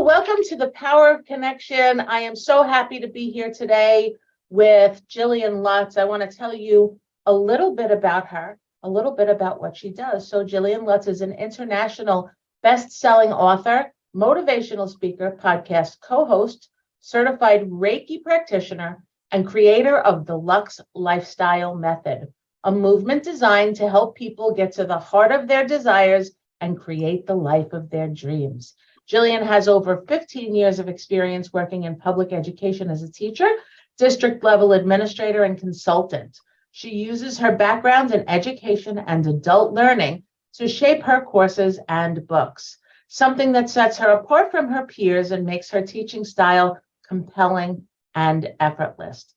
welcome to the Power of Connection. I am so happy to be here today with Jillian Lutz. I want to tell you a little bit about her, a little bit about what she does. So Jillian Lutz is an international best-selling author, motivational speaker, podcast co-host, certified Reiki practitioner, and creator of the Luxe Lifestyle Method, a movement designed to help people get to the heart of their desires and create the life of their dreams. Jillian has over 15 years of experience working in public education as a teacher, district level administrator, and consultant. She uses her background in education and adult learning to shape her courses and books, something that sets her apart from her peers and makes her teaching style compelling and effortless.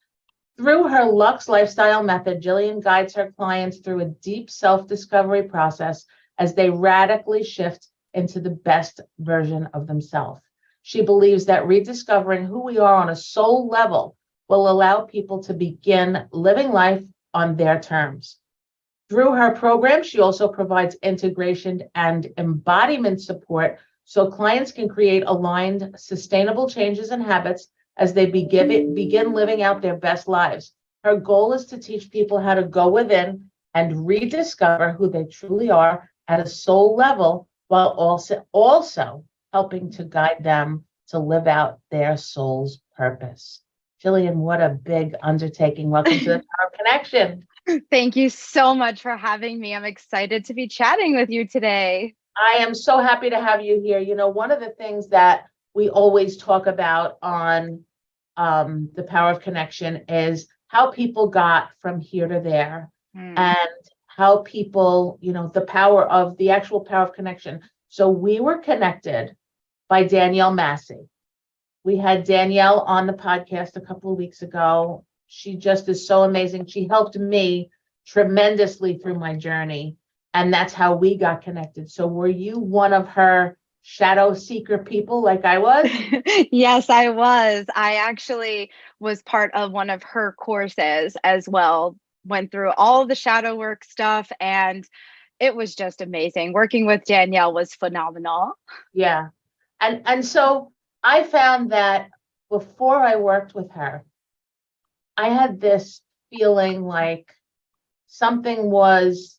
Through her Luxe Lifestyle Method, Jillian guides her clients through a deep self-discovery process as they radically shift into the best version of themselves. She believes that rediscovering who we are on a soul level will allow people to begin living life on their terms. Through her program, she also provides integration and embodiment support so clients can create aligned, sustainable changes and habits as they begin living out their best lives. Her goal is to teach people how to go within and rediscover who they truly are at a soul level, while also helping to guide them to live out their soul's purpose. Jillian, what a big undertaking. Welcome to the Power of Connection. Thank you so much for having me. I'm excited to be chatting with you today. I am so happy to have you here. You know, one of the things that we always talk about on the Power of Connection is how people got from here to there, and how people, you know, the actual power of connection. So we were connected by Danielle Massey. We had Danielle on the podcast a couple of weeks ago. She just is so amazing. She helped me tremendously through my journey, and that's how we got connected. So were you one of her shadow seeker people like I was? Yes, I was. I actually was part of one of her courses as well. Went through all the shadow work stuff, and it was just amazing. Working with Danielle was phenomenal. Yeah. And so I found that before I worked with her, I had this feeling like something was,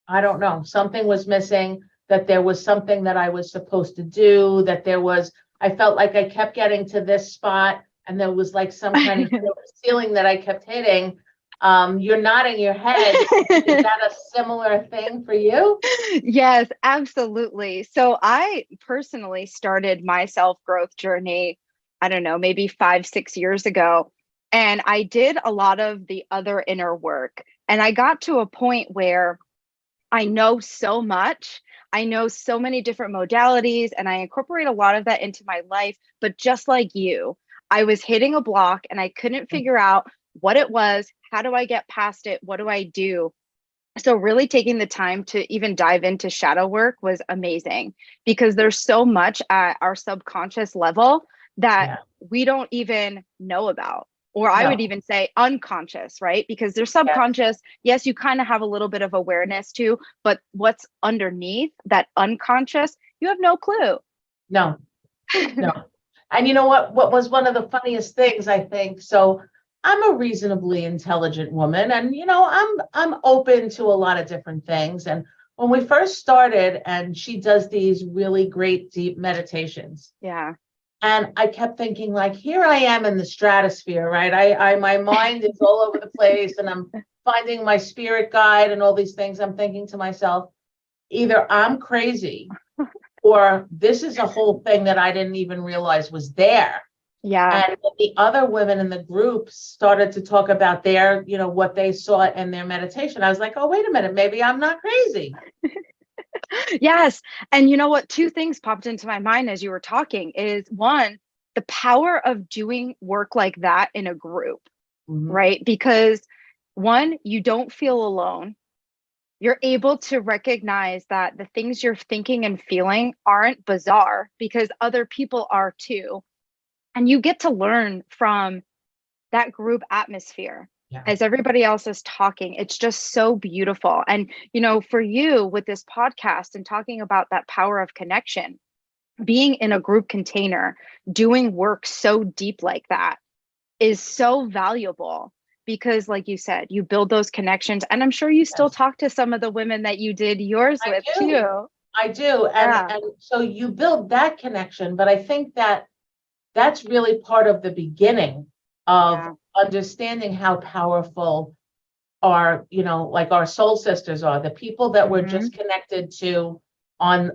I don't know, something was missing, that there was something that I was supposed to do, I felt like I kept getting to this spot and there was like some kind of ceiling that I kept hitting. You're nodding your head. Is that a similar thing for you? Yes, absolutely. So I personally started my self-growth journey, I don't know, maybe 5-6 years ago. And I did a lot of the other inner work. And I got to a point where I know so much. I know so many different modalities, and I incorporate a lot of that into my life. But just like you, I was hitting a block and I couldn't figure out what it was. How do I get past it? What do I do? So really taking the time to even dive into shadow work was amazing, because there's so much at our subconscious level that we don't even know about. Or I would even say unconscious, right? Because they're subconscious. Yes, you kind of have a little bit of awareness too, but what's underneath that unconscious, you have no clue. No. And you know what was one of the funniest things, I think? So I'm a reasonably intelligent woman, and you know, I'm open to a lot of different things. And when we first started, and she does these really great deep meditations. Yeah. And I kept thinking, like, here I am in the stratosphere, right? My mind is all over the place, and I'm finding my spirit guide and all these things. I'm thinking to myself, either I'm crazy or this is a whole thing that I didn't even realize was there. Yeah. And the other women in the group started to talk about their, you know, what they saw in their meditation. I was like, oh, wait a minute, maybe I'm not crazy. Yes. And you know what? Two things popped into my mind as you were talking is one, the power of doing work like that in a group, right? Because one, you don't feel alone. You're able to recognize that the things you're thinking and feeling aren't bizarre because other people are too. And you get to learn from that group atmosphere. As everybody else is talking, it's just so beautiful. And, you know, for you with this podcast and talking about that power of connection, being in a group container, doing work so deep like that is so valuable because, like you said, you build those connections. And I'm sure you still Yes, talk to some of the women that you did yours I with do. too. I do. Yeah. And so you build that connection, but I think that that's really part of the beginning of Yeah. understanding how powerful our, like our soul sisters are, the people that we're Hmm. just connected to on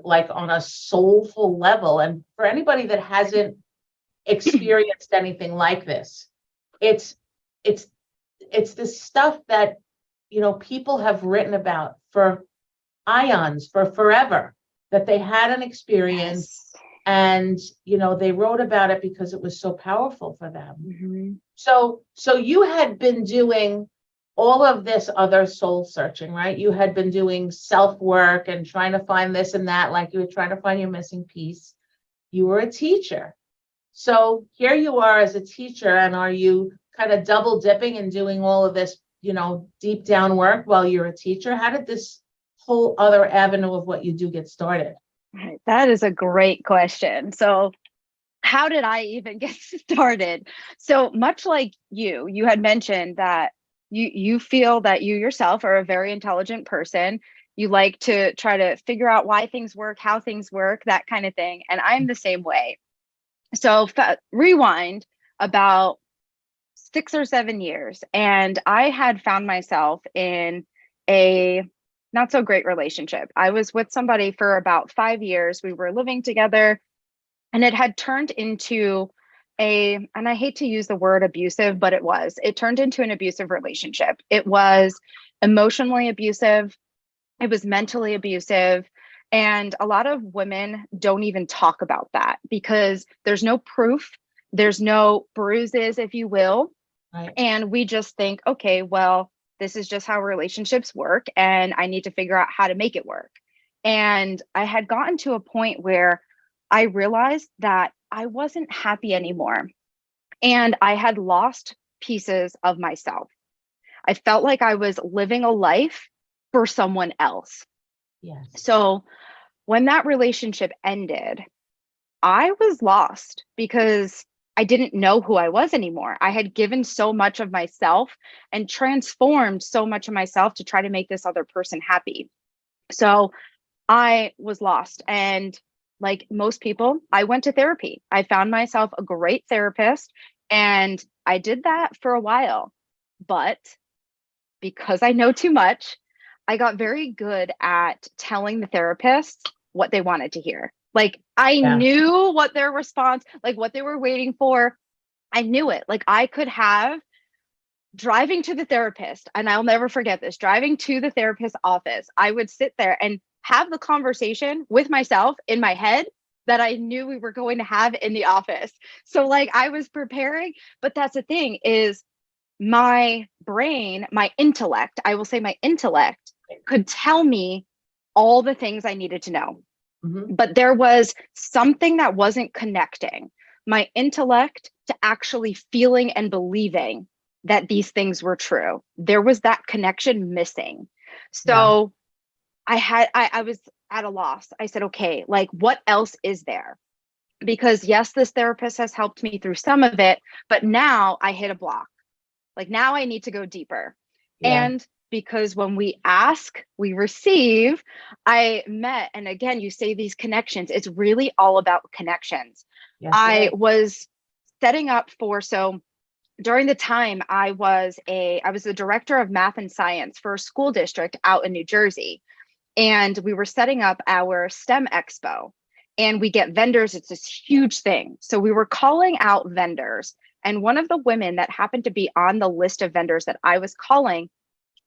a soulful level. And for anybody that hasn't experienced anything like this, it's it's it's this stuff that people have written about for ions, for forever, that they had an experience, Yes. and they wrote about it because it was so powerful for them. Hmm. So you had been doing all of this other soul searching, right? You had been doing self work and trying to find this and that, like you were trying to find your missing piece. You were a teacher. So here you are as a teacher, and are you kind of double dipping and doing all of this, deep down work while you're a teacher? How did this whole other avenue of what you do get started? Right. That is a great question. So, how did I even get started? So much like you had mentioned that you feel that you yourself are a very intelligent person. You like to try to figure out why things work, how things work, that kind of thing. And I'm the same way. So rewind about 6 or 7 years, and I had found myself in a not so great relationship. I was with somebody for about 5 years. We were living together, and it had turned into and I hate to use the word abusive, but it turned into an abusive relationship. It was emotionally abusive, it was mentally abusive. And a lot of women don't even talk about that because there's no proof, there's no bruises, if you will. Right. And we just think, okay, well, this is just how relationships work, and I need to figure out how to make it work. And I had gotten to a point where I realized that I wasn't happy anymore. And I had lost pieces of myself. I felt like I was living a life for someone else. Yes. So when that relationship ended, I was lost because I didn't know who I was anymore. I had given so much of myself and transformed so much of myself to try to make this other person happy. So I was lost. And like most people, I went to therapy. I found myself a great therapist, and I did that for a while. But because I know too much, I got very good at telling the therapist what they wanted to hear. Like I Yeah. knew what their response, like what they were waiting for. I knew it. Like I could have driving to the therapist, and I'll never forget this, driving to the therapist's office, I would sit there and have the conversation with myself in my head that I knew we were going to have in the office. So like I was preparing, but that's the thing is my brain, my intellect, I will say my intellect could tell me all the things I needed to know. Mm-hmm. But there was something that wasn't connecting my intellect to actually feeling and believing that these things were true. There was that connection missing. Yeah. So I was at a loss. I said, okay, like what else is there? Because yes, this therapist has helped me through some of it, but now I hit a block. Like now I need to go deeper. Yeah. And because when we ask, we receive, I met, and again, you say these connections, it's really all about connections. Yes, it I is. was setting up for, so during the time I was the director of math and science for a school district out in New Jersey. And we were setting up our STEM expo, and we get vendors. It's this huge thing. So we were calling out vendors. And one of the women that happened to be on the list of vendors that I was calling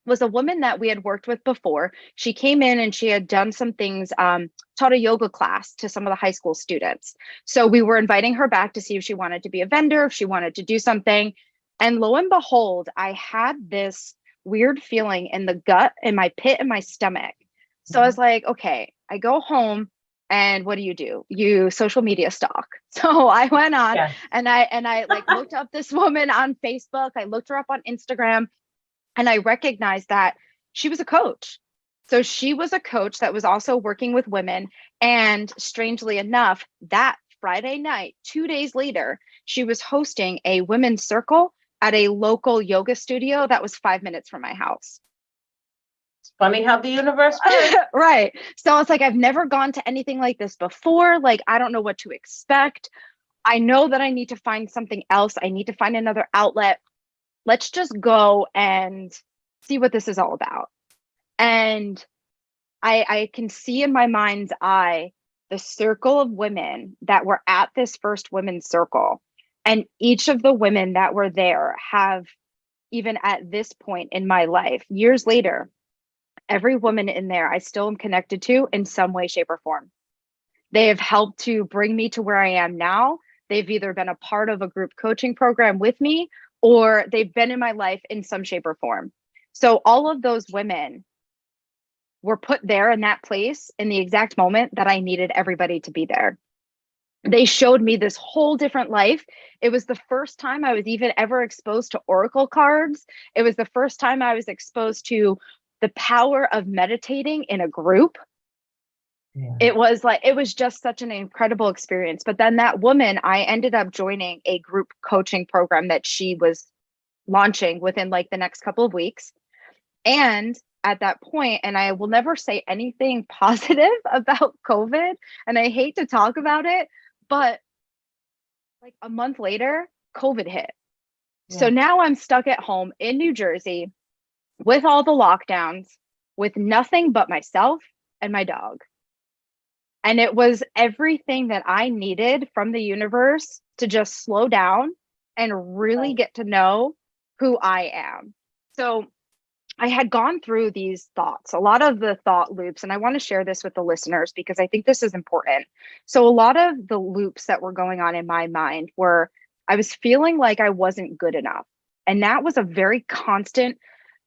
was a woman that we had worked with before. She came in and she had done some things, taught a yoga class to some of the high school students. So we were inviting her back to see if she wanted to be a vendor, if she wanted to do something. And lo and behold, I had this weird feeling in the gut, in my pit, in my stomach. So I Mhm. was like, okay, I go home, and what do? You social media stalk. So I went on Yeah. and I like looked up this woman on Facebook. I looked her up on Instagram, and I recognized that she was a coach. So she was a coach that was also working with women. And strangely enough, that Friday night, 2 days later, she was hosting a women's circle at a local yoga studio that was 5 minutes from my house. It's funny how the universe works. Right. So it's like, I've never gone to anything like this before. Like, I don't know what to expect. I know that I need to find something else. I need to find another outlet. Let's just go and see what this is all about. And I can see in my mind's eye the circle of women that were at this first women's circle. And each of the women that were there have, even at this point in my life, years later, every woman in there I still am connected to in some way, shape, or form. They have helped to bring me to where I am now. They've either been a part of a group coaching program with me, or they've been in my life in some shape or form. So all of those women were put there in that place in the exact moment that I needed everybody to be there. They showed me this whole different life. It was the first time I was even ever exposed to oracle cards. It was the first time I was exposed to the power of meditating in a group. Yeah. It was just such an incredible experience. But then that woman, I ended up joining a group coaching program that she was launching within like the next couple of weeks. And at that point, and I will never say anything positive about COVID, and I hate to talk about it, but like a month later, COVID hit. Yeah. So now I'm stuck at home in New Jersey with all the lockdowns, with nothing but myself and my dog. And it was everything that I needed from the universe to just slow down and really get to know who I am. So I had gone through these thoughts, a lot of the thought loops, and I want to share this with the listeners because I think this is important. So a lot of the loops that were going on in my mind were, I was feeling like I wasn't good enough. And that was a very constant,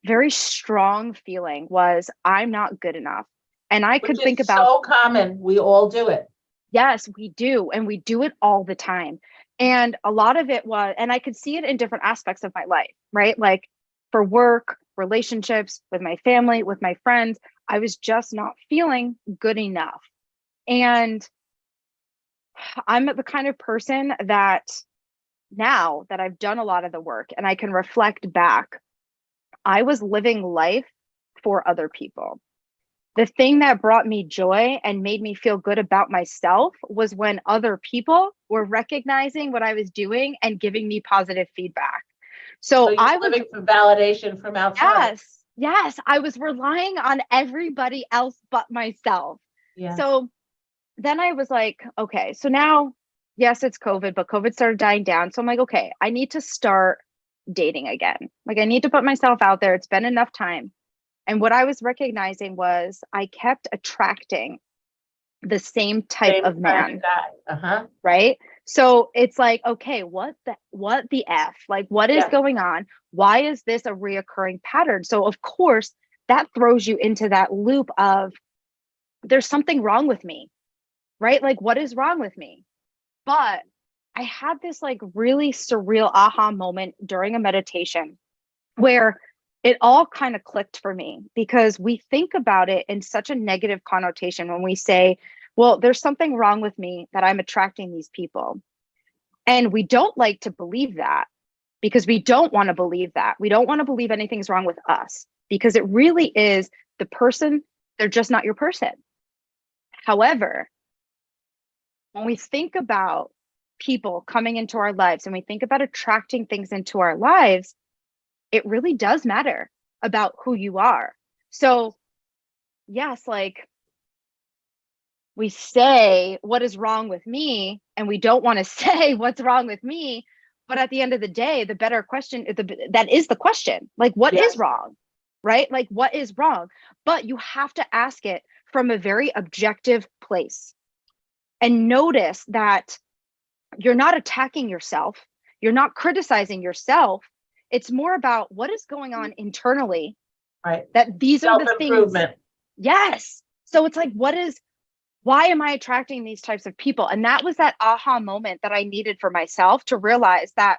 very strong feeling, was I'm not good enough. And I could think about, so common. We all do it. Yes, we do. And we do it all the time. And a lot of it was, and I could see it in different aspects of my life, right? Like for work, relationships, with my family, with my friends, I was just not feeling good enough. And I'm the kind of person that now that I've done a lot of the work and I can reflect back, I was living life for other people. The thing that brought me joy and made me feel good about myself was when other people were recognizing what I was doing and giving me positive feedback. So I was living for validation from outside. Yes. I was relying on everybody else but myself. Yeah. So then I was like, okay, so now, yes, it's COVID, but COVID started dying down. So I'm like, okay, I need to start dating again. Like I need to put myself out there. It's been enough time. And what I was recognizing was I kept attracting the same type of man. Right? So it's like, okay, what the F? Like, what is going on? Why is this a reoccurring pattern? So of course, that throws you into that loop of there's something wrong with me, right? Like, what is wrong with me? But I had this like really surreal aha moment during a meditation where it all kind of clicked for me, because we think about it in such a negative connotation when we say, well, there's something wrong with me that I'm attracting these people. And we don't like to believe that, because we don't want to believe that. We don't want to believe anything's wrong with us, because it really is the person, they're just not your person. However, when we think about people coming into our lives and we think about attracting things into our lives, it really does matter about who you are. So yes, like we say, what is wrong with me? And we don't want to say what's wrong with me. But at the end of the day, the better question, that is the question, like, what is wrong, right? Like, what is wrong? But you have to ask it from a very objective place and notice that you're not attacking yourself. You're not criticizing yourself. It's more about what is going on internally, right? That these are the things. Yes. So it's like, why am I attracting these types of people? And that was that aha moment that I needed for myself to realize that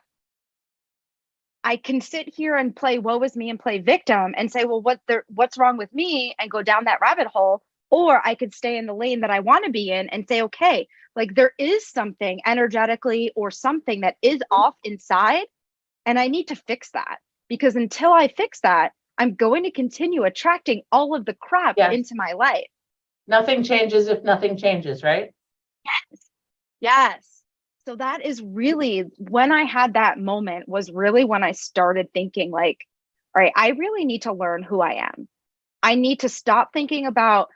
I can sit here and play woe is me and play victim and say, well, what's wrong with me, and go down that rabbit hole. Or I could stay in the lane that I want to be in and say, okay, like there is something energetically or something that is off inside, and I need to fix that, because until I fix that, I'm going to continue attracting all of the crap Yes. into my life. Nothing changes if nothing changes, right? Yes. Yes. So that is really when I had that moment, was really when I started thinking like, all right, I really need to learn who I am. I need to stop thinking about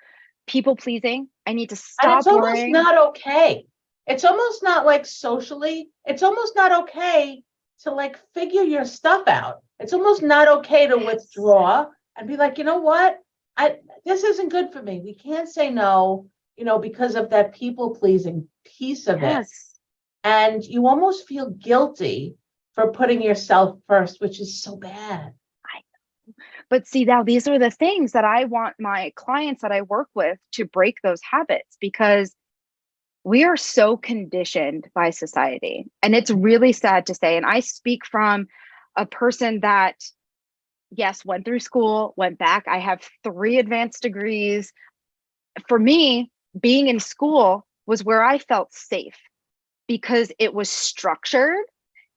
people pleasing. I need to And it's stop almost worrying. not okay. It's almost not like socially, it's almost not okay to like figure your stuff out. It's almost not okay to withdraw and be like, you know what? This isn't good for me. We can't say no, because of that people pleasing piece of it. Yes. And you almost feel guilty for putting yourself first, which is so bad. But see, now these are the things that I want my clients that I work with to break those habits, because we are so conditioned by society. And it's really sad to say. And I speak from a person that, yes, went through school, went back. I have 3 advanced degrees. For me, being in school was where I felt safe, because it was structured.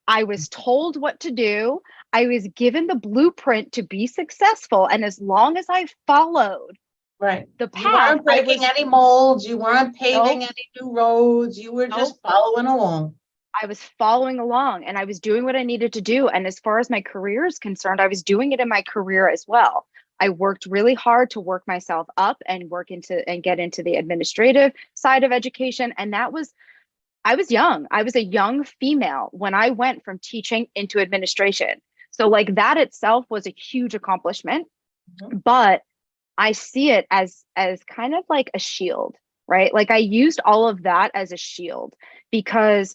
I was told what to do. I was given the blueprint to be successful. And as long as I followed Right. the You path, weren't breaking any molds. You weren't paving Nope. any new roads. You were just following along. I was following along and I was doing what I needed to do. And as far as my career is concerned, I was doing it in my career as well. I worked really hard to work myself up and get into the administrative side of education. And I was young. I was a young female when I went from teaching into administration. So like that itself was a huge accomplishment, but I see it as kind of like a shield, right? Like I used all of that as a shield, because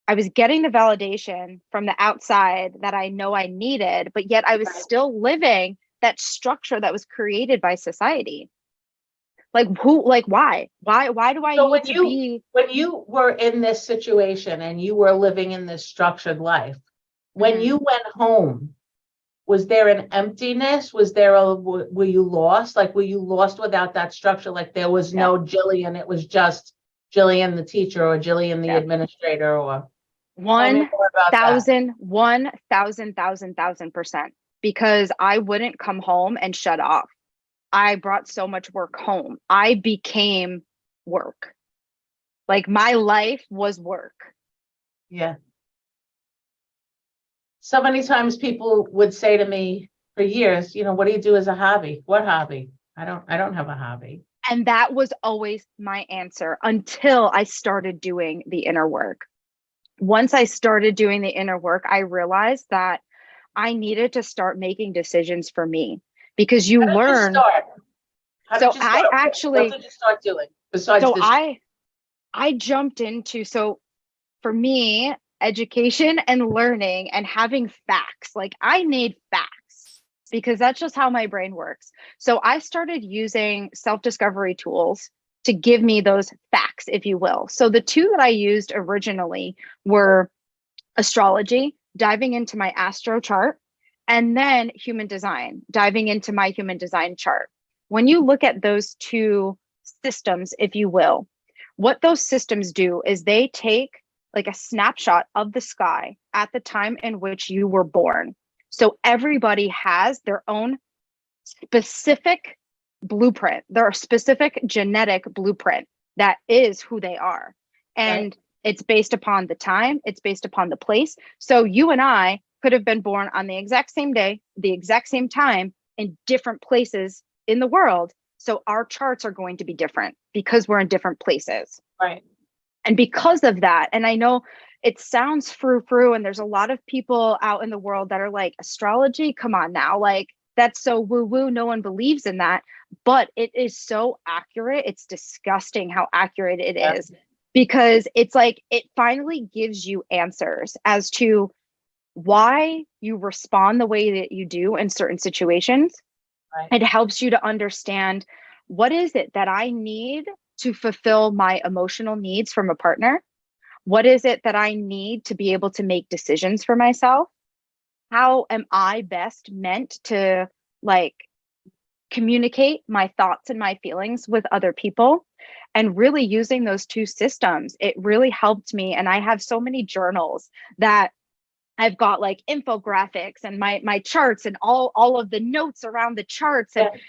I was getting the validation from the outside that I know I needed, but yet I was still living that structure that was created by society. Like why do I So need to be? when you were in this situation and you were living in this structured life, when you went home, was there an emptiness? Were you lost? Like, were you lost without that structure? Like there was no Jillian, it was just Jillian the teacher or Jillian the administrator, or tell me more about that. 1,000%, because I wouldn't come home and shut off. I brought so much work home. I became work. Like my life was work. Yeah. So many times people would say to me for years, what do you do as a hobby? What hobby? I don't have a hobby. And that was always my answer until I started doing the inner work. Once I started doing the inner work, I realized that I needed to start making decisions for me, because you learn. How did you start? What did you start doing besides this? I jumped into, so for me, education and learning and having facts, like I need facts, because that's just how my brain works. So I started using self-discovery tools to give me those facts, if you will. So the 2 that I used originally were astrology, diving into my astro chart, and then human design, diving into my human design chart. When you look at those 2 systems, if you will, what those systems do is they take like a snapshot of the sky at the time in which you were born. So everybody has their own specific blueprint, their specific genetic blueprint that is who they are. And it's based upon the time, it's based upon the place. So you and I could have been born on the exact same day, the exact same time, in different places in the world. So our charts are going to be different because we're in different places. Right. And because of that, and I know it sounds frou-frou, and there's a lot of people out in the world that are like, astrology, come on now, like that's so woo-woo, no one believes in that. But it is so accurate. It's disgusting how accurate it is, because it's like it finally gives you answers as to why you respond the way that you do in certain situations. It helps you to understand, what is it that I need to fulfill my emotional needs from a partner? What is it that I need to be able to make decisions for myself? how am I best meant to like communicate my thoughts and my feelings with other people. And really using those two systems, it really helped me. And I have so many journals that I've got like infographics and my charts and all of the notes around the charts. And Yeah.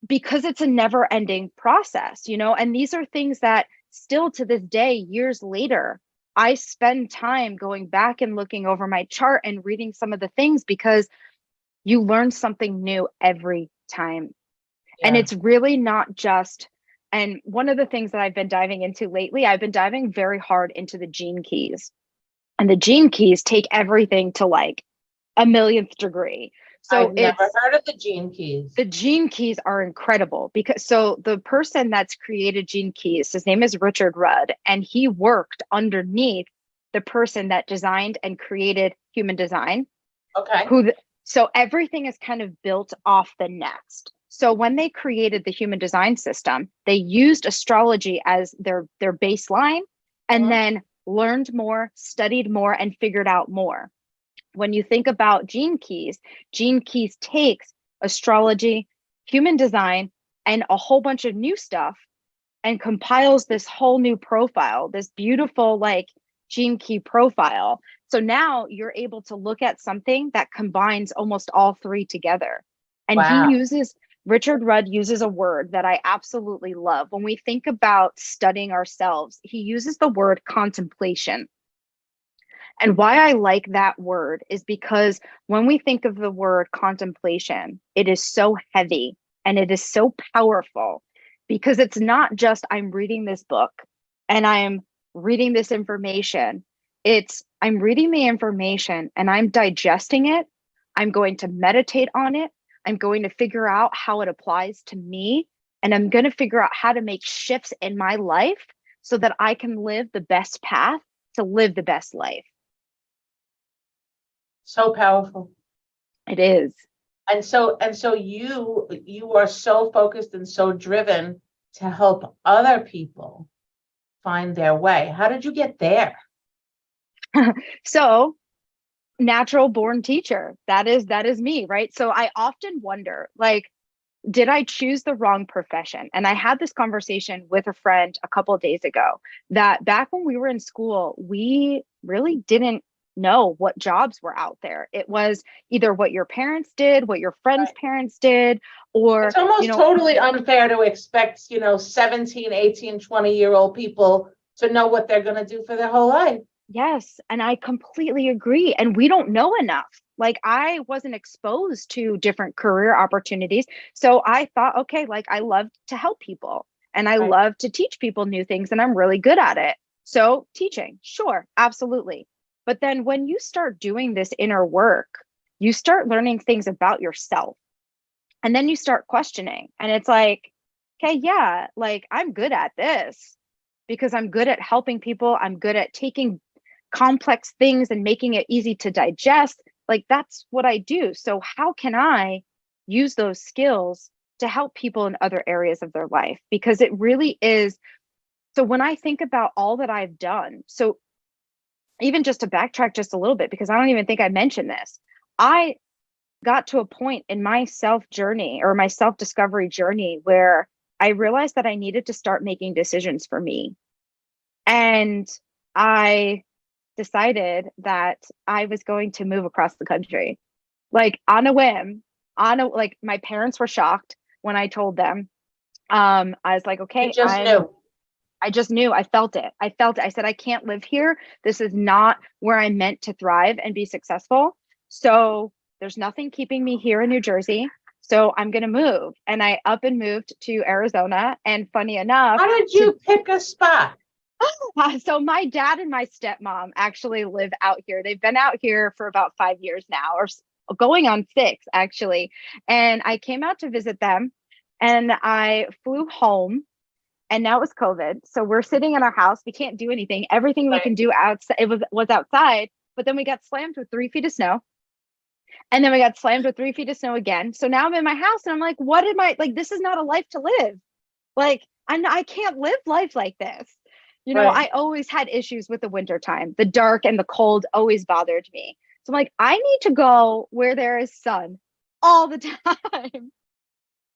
because it's a never ending process, you know, and these are things that still to this day, years later, I spend time going back and looking over my chart and reading some of the things because you learn something new every time. And Yeah. it's really not just, and one of the things that I've been diving into lately, I've been diving very hard into the gene keys. And the gene keys take everything to like a millionth degree. So I've never it's heard of the gene keys. the gene keys are incredible because so the person that's created gene keys, his name is Richard Rudd, and he worked underneath the person that designed and created human design. Okay. So everything is kind of built off the next. So when they created the human design system, they used astrology as their baseline and Mhm. then learned more, studied more, and figured out more. When you think about Gene Keys takes astrology, human design, and a whole bunch of new stuff and compiles this whole new profile, this beautiful like Gene Key profile. So now you're able to look at something that combines almost all three together. And Wow. Richard Rudd uses a word that I absolutely love. When we think about studying ourselves, he uses the word contemplation. And why I like that word is because when we think of the word contemplation, it is so heavy and it is so powerful because it's not just I'm reading this book and I'm reading this information. It's I'm reading the information and I'm digesting it. I'm going to meditate on it. I'm going to figure out how it applies to me. And I'm going to figure out how to make shifts in my life so that I can live the best path to live the best life. So powerful. It is. And so you are so focused and so driven to help other people find their way. How did you get there? So, natural born teacher. That is me, right? So I often wonder like did I choose the wrong profession? And I had this conversation with a friend a couple of days ago that back when we were in school, we really didn't know what jobs were out there. It was either what your parents did, what your friends' Right. parents did, It's or, almost totally unfair to expect, 17, 18, 20-year-old people to know what they're going to do for their whole life. yes. And I completely agree. And we don't know enough. Like I wasn't exposed to different career opportunities. So I thought, okay, like I love to help people and I Right. love to teach people new things and I'm really good at it. So teaching, sure, absolutely. But then when you start doing this inner work, you start learning things about yourself and then you start questioning. And it's like, okay, yeah, like I'm good at this because I'm good at helping people. I'm good at taking complex things and making it easy to digest. Like that's what I do. So how can I use those skills to help people in other areas of their life? Because it really is. So when I think about all that I've done, so even just to backtrack just a little bit, because I don't even think I mentioned this, I got to a point in my self journey or my self discovery journey where I realized that I needed to start making decisions for me. And I decided that I was going to move across the country, like on a whim. Like my parents were shocked when I told them. I was like, You okay, just knew. I just knew. I felt it. I felt it. I said, I can't live here. This is not where I'm meant to thrive and be successful. So there's nothing keeping me here in New Jersey. So I'm going to move. And I up and moved to Arizona. And funny enough, How did to you pick a spot? so my dad and my stepmom actually live out here. They've been out here for about 5 years now, or going on 6 actually. And I came out to visit them and I flew home and now it's COVID. So we're sitting in our house. We can't do anything. Everything we Right. can do outside, was outside, but then we got slammed with 3 feet of snow. And then we got slammed with 3 feet of snow again. So now I'm in my house and I'm like, what am I like? This is not a life to live. Like I can't live life like this. You know, Right. I always had issues with the winter time. The dark and the cold always bothered me. So I'm like, I need to go where there is sun all the time.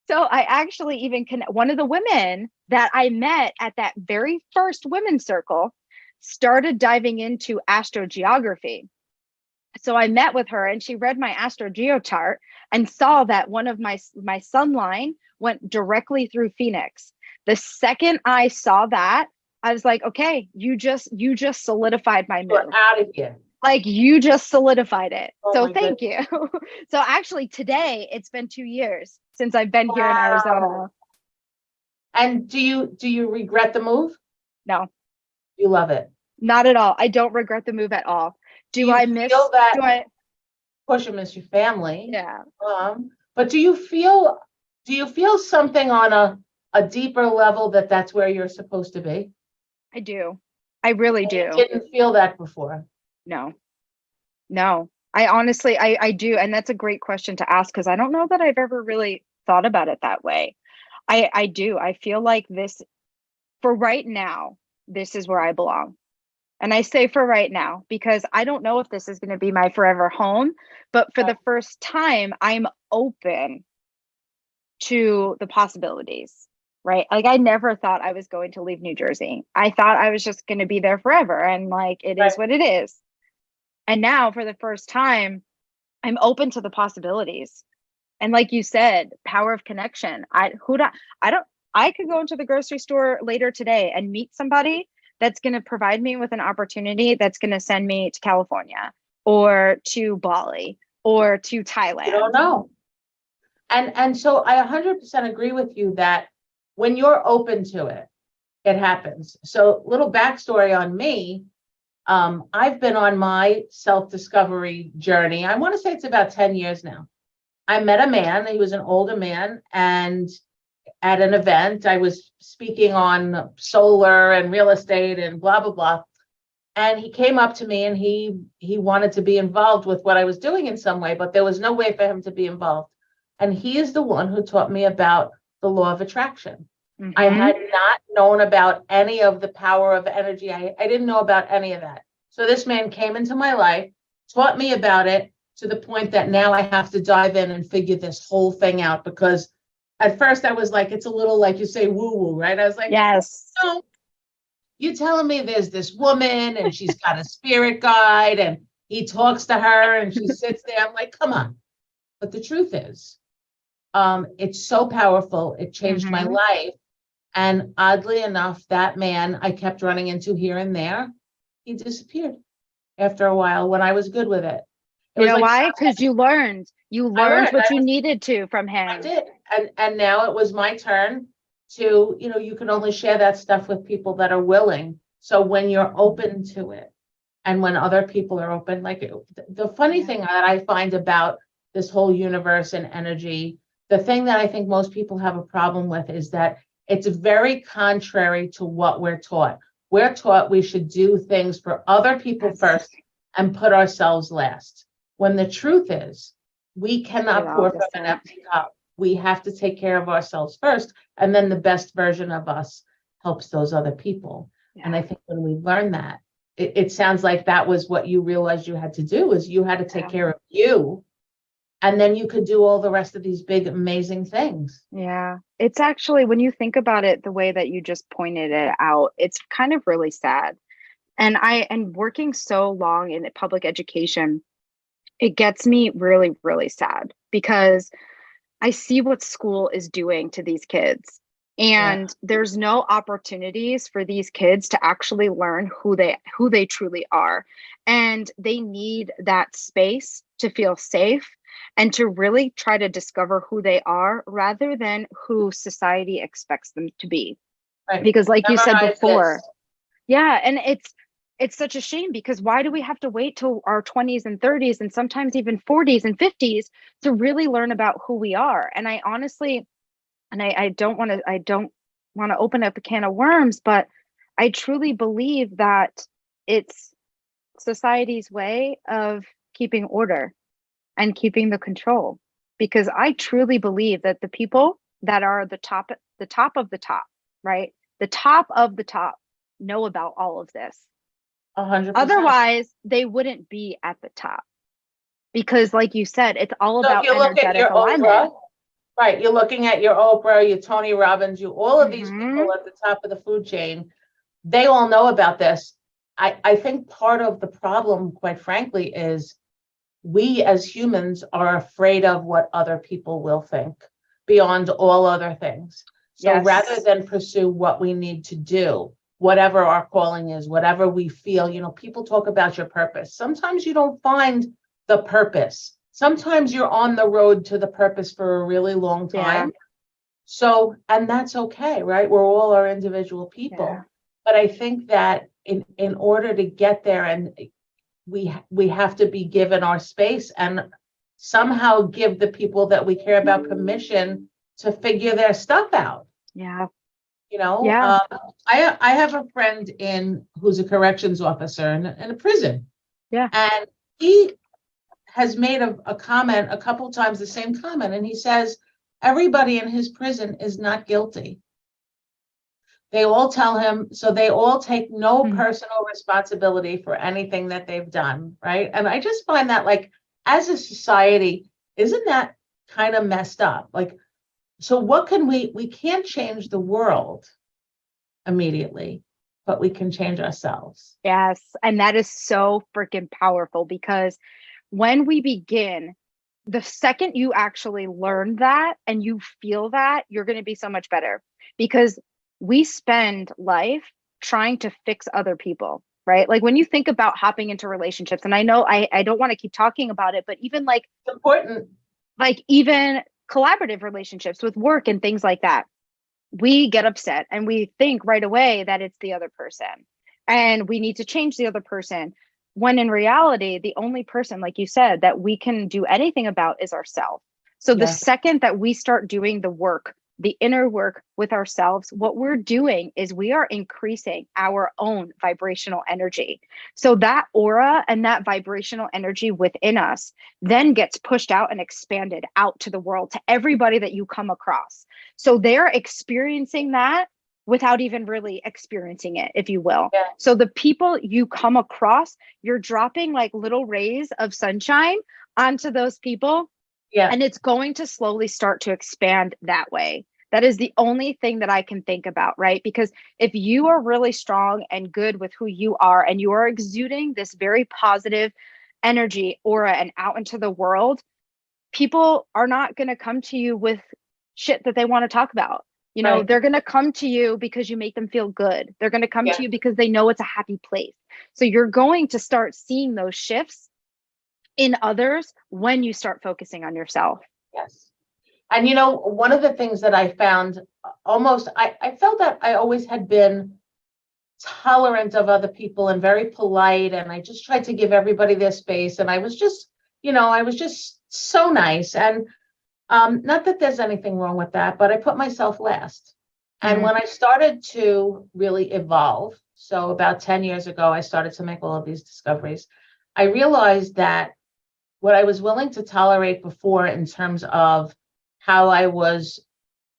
So I actually even one of the women that I met at that very first women's circle started diving into astrogeography. So I met with her and she read my astrogeo chart and saw that one of my sun line went directly through Phoenix. The second I saw that, I was like, okay, you just solidified my We're move. out of here. Like you just solidified it. Oh So my thank goodness. you. So actually today it's been 2 years since I've been here in Wow. Arizona. And do you regret the move? No, You love it. not at all. I don't regret the move at all. Do you feel that, Do I, of course, you miss your family, yeah, but do you feel something on a deeper level that that's where you're supposed to be? I do. I really And you do. didn't feel that before. No, no. I honestly, I do. And that's a great question to ask because I don't know that I've ever really thought about it that way. I do. I feel like this, for right now, this is where I belong. And I say for right now, because I don't know if this is going to be my forever home, but for Right. the first time, I'm open to the possibilities, right? Like I never thought I was going to leave New Jersey. I thought I was just going to be there forever. And like, it is Right. what it is. And now for the first time, I'm open to the possibilities. And like you said, power of connection. I don't, I could go into the grocery store later today and meet somebody that's going to provide me with an opportunity that's going to send me to California or to Bali or to You Thailand. don't know. And so I 100% agree with you that when you're open to it, it happens. So little backstory on me. I've been on my self-discovery journey. I want to say it's about 10 years now. I met a man, he was an older man, and at an event, I was speaking on solar and real estate and blah, blah, blah. And he came up to me and he wanted to be involved with what I was doing in some way, but there was no way for him to be involved. And he is the one who taught me about the law of attraction. I had not known about any of the power of energy. I didn't know about any of that. So this man came into my life, taught me about it to the point that now I have to dive in and figure this whole thing out because at first I was like, it's a little like you say woo woo, right? I was like, Yes. no, you telling me there's this woman and she's got a spirit guide and he talks to her and she sits there. I'm like, come on. But the truth is, it's so powerful. It changed my life. And oddly enough, that man I kept running into here and there, he disappeared after a while when I was good with it. It You was know like why? Because you learned I learned. what you needed to from I him. did. And now it was my turn to, you can only share that stuff with people that are willing. So when you're open to it and when other people are open, like the funny thing that I find about this whole universe and energy, the thing that I think most people have a problem with is that it's very contrary to what we're taught. We're taught we should do things for other people first and put ourselves last. When the truth is, we cannot pour from an empty cup. We have to take care of ourselves first, and then the best version of us helps those other people. And I think when we learn that, it sounds like that was what you realized you had to do, is you had to take care of you, and then you could do all the rest of these big, amazing things. Yeah. It's actually, when you think about it, the way that you just pointed it out, it's kind of really sad. And working so long in public education, it gets me really, really sad because I see what school is doing to these kids. Yeah. And there's no opportunities for these kids to actually learn who they truly are. And they need that space to feel safe and to really try to discover who they are rather than who society expects them to be. Right. Because like you said Memorize before, this. yeah, and it's such a shame because why do we have to wait till our 20s and 30s and sometimes even 40s and 50s to really learn about who we are? And I honestly, and I don't want to open up a can of worms, but I truly believe that it's society's way of keeping order and keeping the control. Because I truly believe that the people that are the top of the top, right? The top of the top know about all of this. 100%. Otherwise, they wouldn't be at the top. because like you said, it's all So if about you look at energetic your alignment. Oprah, right, you're looking at your Oprah, your Tony Robbins, you all of these Hmm. people at the top of the food chain, they all know about this. I think part of the problem, quite frankly, is we as humans are afraid of what other people will think beyond all other things. So rather Yes. than pursue what we need to do, whatever our calling is, whatever we feel, people talk about your purpose. Sometimes you don't find the purpose. Sometimes you're on the road to the purpose for a really long Yeah. time. So, and that's okay, right? We're all our individual Yeah. people. But I think that in order to get there, and we have to be given our space and somehow give the people that we care about permission to figure their stuff out. Yeah. You know, Yeah. I have a friend who's a corrections officer in a prison, Yeah. and he has made a comment a couple times, the same comment, and he says everybody in his prison is not guilty. They all tell him, so they all take no Mm. personal responsibility for anything that they've done, right? And I just find that, like, as a society, isn't that kind of messed up? Like, so what can we can't change the world immediately, but we can change ourselves. Yes. And that is so freaking powerful because when we begin, the second you actually learn that and you feel that, you're going to be so much better because we spend life trying to fix other people, right? Like when you think about hopping into relationships, and I know I don't want to keep talking about it, but even It's important. like even collaborative relationships with work and things like that, we get upset and we think right away that it's the other person and we need to change the other person. When in reality, the only person, like you said, that we can do anything about is ourselves. So the Yes. second that we start doing the work, the inner work with ourselves, what we're doing is we are increasing our own vibrational energy. So that aura and that vibrational energy within us then gets pushed out and expanded out to the world, to everybody that you come across. So they're experiencing that without even really experiencing it, if you will. Yeah. So the people you come across, you're dropping like little rays of sunshine onto those people, Yeah. and it's going to slowly start to expand that way. That is the only thing that I can think about, right? Because if you are really strong and good with who you are and you are exuding this very positive energy aura and out into the world, people are not going to come to you with shit that they want to talk about. You know, Right. they're going to come to you because you make them feel good. They're going to come Yeah. to you because they know it's a happy place. So you're going to start seeing those shifts in others when you start focusing on yourself. Yes. And one of the things that I found, I felt that I always had been tolerant of other people and very polite, and I just tried to give everybody their space, and I was just so nice. And not that there's anything wrong with that, but I put myself last. And Mm. when I started to really evolve, so about 10 years ago, I started to make all of these discoveries. I realized that what I was willing to tolerate before, in terms of how I was,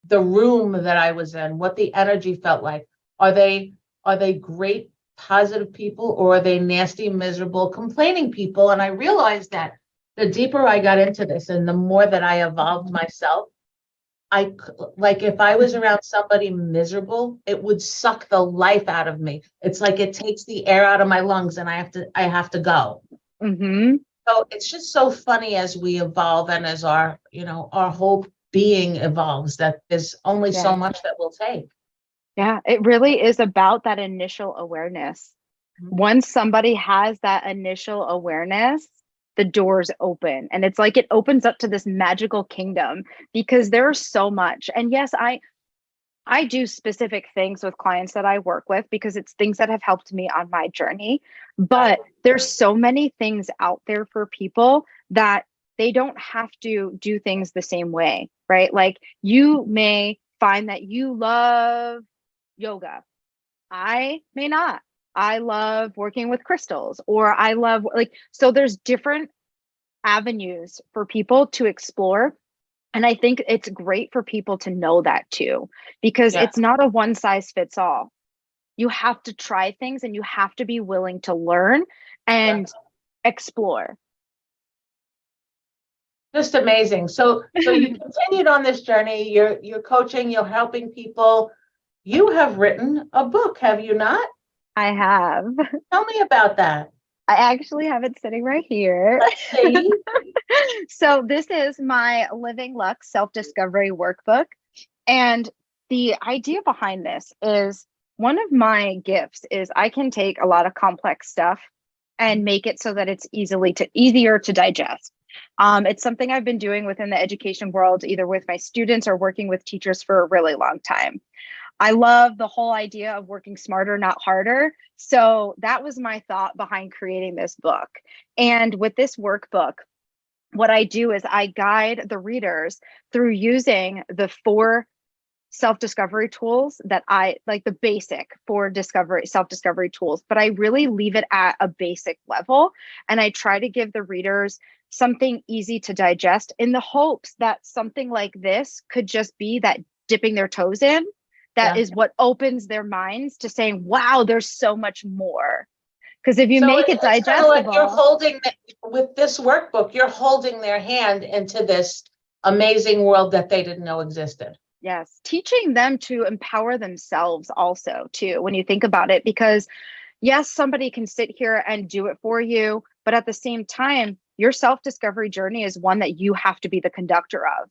the room that I was in, what the energy felt like. Are they great, positive people, or are they nasty, miserable, complaining people? And I realized that the deeper I got into this and the more that I evolved myself, like, if I was around somebody miserable, it would suck the life out of me. It's like it takes the air out of my lungs and I have to go. Mm-hmm. So it's just so funny, as we evolve and as our whole being evolves, that there's only so Yeah. much that we'll take. Yeah. It really is about that initial awareness. Mhm. Once somebody has that initial awareness, the doors open and it's like it opens up to this magical kingdom because there's so much. And yes, I do specific things with clients that I work with because it's things that have helped me on my journey. Right. But there's so many things out there for people that they don't have to do things the same way, right? Like you may find that you love yoga. I may not. I love working with crystals, or I love like, so there's different avenues for people to explore. And I think it's great for people to know that too, because Yeah. it's not a one size fits all. You have to try things and you have to be willing to learn Yeah. and explore. Just amazing. So you continued on this journey. You're coaching, you're helping people. You have written a book, have you not? I have. Tell me about that. I actually have it sitting right here. Let's see. So this is my Living Luxe self-discovery workbook. And the idea behind this is one of my gifts is I can take a lot of complex stuff and make it so that it's easier to digest. It's something I've been doing within the education world, either with my students or working with teachers for a really long time. I love the whole idea of working smarter, not harder. So that was my thought behind creating this book. And with this workbook, what I do is I guide the readers through using the 4 self-discovery tools that I like, the basic 4 self-discovery tools, but I really leave it at a basic level. And I try to give the readers something easy to digest in the hopes that something like this could just be that dipping their toes in. That is what opens their minds to saying, wow, there's so much more. Because if you make it digestible, kind of like you're holding with this workbook, you're holding their hand into this amazing world that they didn't know existed. Yes, teaching them to empower themselves also too, when you think about it, because yes, somebody can sit here and do it for you, but at the same time, your self-discovery journey is one that you have to be the conductor of.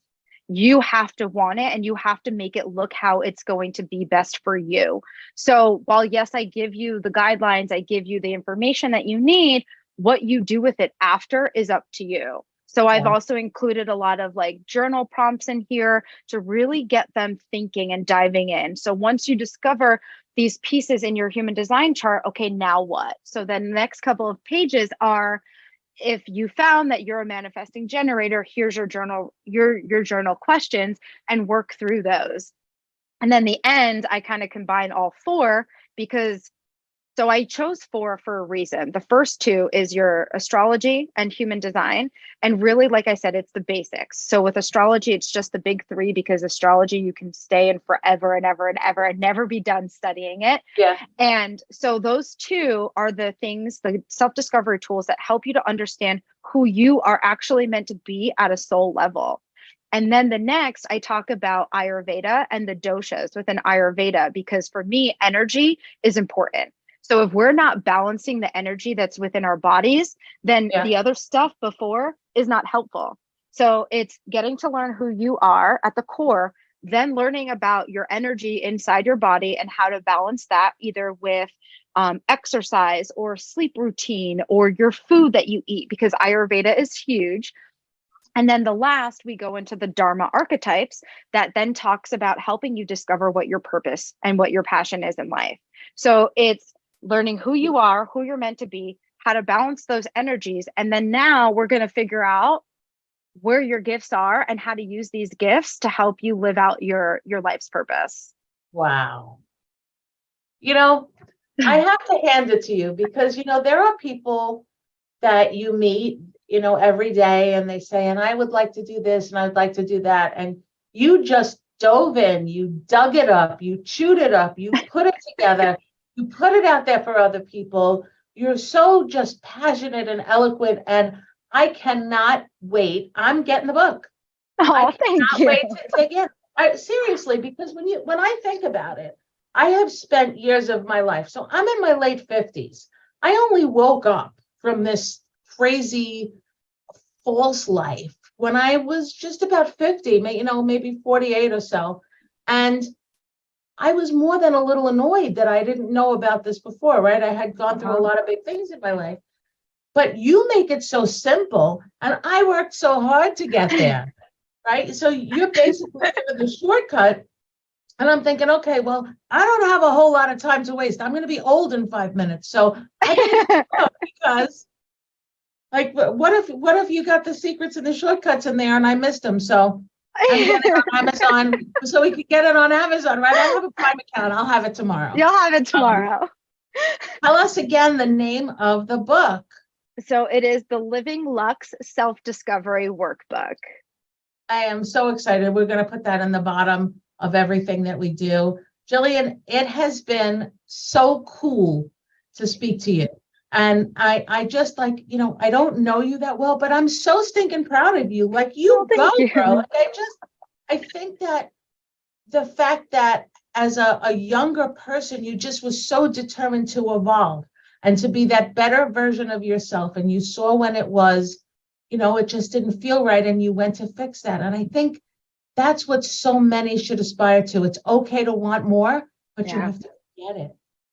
You have to want it and you have to make it look how it's going to be best for you. So while yes, I give you the guidelines, I give you the information that you need, what you do with it after is up to you. So I've also included a lot of like journal prompts in here to really get them thinking and diving in. So once you discover these pieces in your human design chart, okay, now what? So then the next couple of pages are, if you found that you're a manifesting generator, here's your journal, your journal questions, and work through those. And then the end, I kind of combine all 4 because so I chose 4 for a reason. The first 2 is your astrology and human design. And really, like I said, it's the basics. So with astrology, it's just the big 3 because astrology, you can stay in forever and ever and ever and never be done studying it. Yeah. And so those 2 are the things, the self-discovery tools that help you to understand who you are actually meant to be at a soul level. And then the next, I talk about Ayurveda and the doshas within Ayurveda, because for me, energy is important. So if we're not balancing the energy that's within our bodies, then the other stuff before is not helpful. So it's getting to learn who you are at the core, then learning about your energy inside your body and how to balance that either with exercise or sleep routine or your food that you eat, because Ayurveda is huge. And then the last, we go into the Dharma archetypes that then talks about helping you discover what your purpose and what your passion is in life. So it's learning who you are, who you're meant to be, how to balance those energies. And then now we're going to figure out where your gifts are and how to use these gifts to help you live out your life's purpose. Wow. You know, I have to hand it to you because, you know, there are people that you meet, you know, every day and they say, and I would like to do this and I would like to do that. And you just dove in, you dug it up, you chewed it up, you put it together, you put it out there for other people. You're so just passionate and eloquent. And I cannot wait. I'm getting the book. Oh, thank you. Wait to dig in. Seriously, because when I think about it, I have spent years of my life. So I'm in my late 50s. I only woke up from this crazy false life when I was just about 50, you know, maybe 48 or so. And I was more than a little annoyed that I didn't know about this before, right? I had gone through a lot of big things in my life. But you make it so simple, and I worked so hard to get there, right? So you're basically giving the shortcut. And I'm thinking, okay, well, I don't have a whole lot of time to waste. I'm going to be old in 5 minutes. So I can because like, what if you got the secrets and the shortcuts in there and I missed them? So I'm getting it on Amazon so we could get it on Amazon, right? I have a Prime account. I'll have it tomorrow. You'll have it tomorrow. Tell us again the name of the book. So it is the Living Luxe Self-Discovery Workbook. I am so excited. We're going to put that in the bottom of everything that we do. Jillian, it has been so cool to speak to you. And I just like, I don't know you that well, but I'm so stinking proud of you. Like you go, Thank girl. you. Like I think that the fact that as a younger person, you just was so determined to evolve and to be that better version of yourself. And you saw when it was, it just didn't feel right. And you went to fix that. And I think that's what so many should aspire to. It's okay to want more, but you Yeah. have to get it.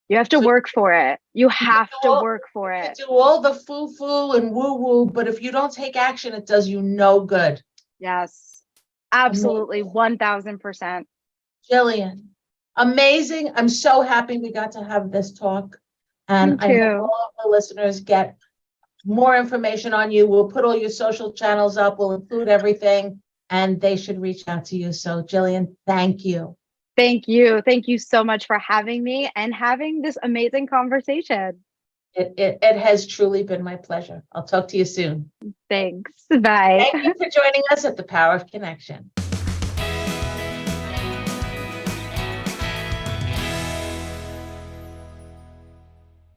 You have to So work for it. You you can have do to all, work for you can it. do all the foo-foo and woo-woo, but if you don't take action, it does you no good. Yes. Absolutely. Amazing. 1000%. Jillian, amazing. I'm so happy we got to have this talk. And Me I hope too. all of the listeners get more information on you. We'll put all your social channels up. We'll include everything, and they should reach out to you. So, Jillian, thank you. Thank you. Thank you so much for having me and having this amazing conversation. It has truly been my pleasure. I'll talk to you soon. Thanks. Bye. Thank you for joining us at The Power of Connection.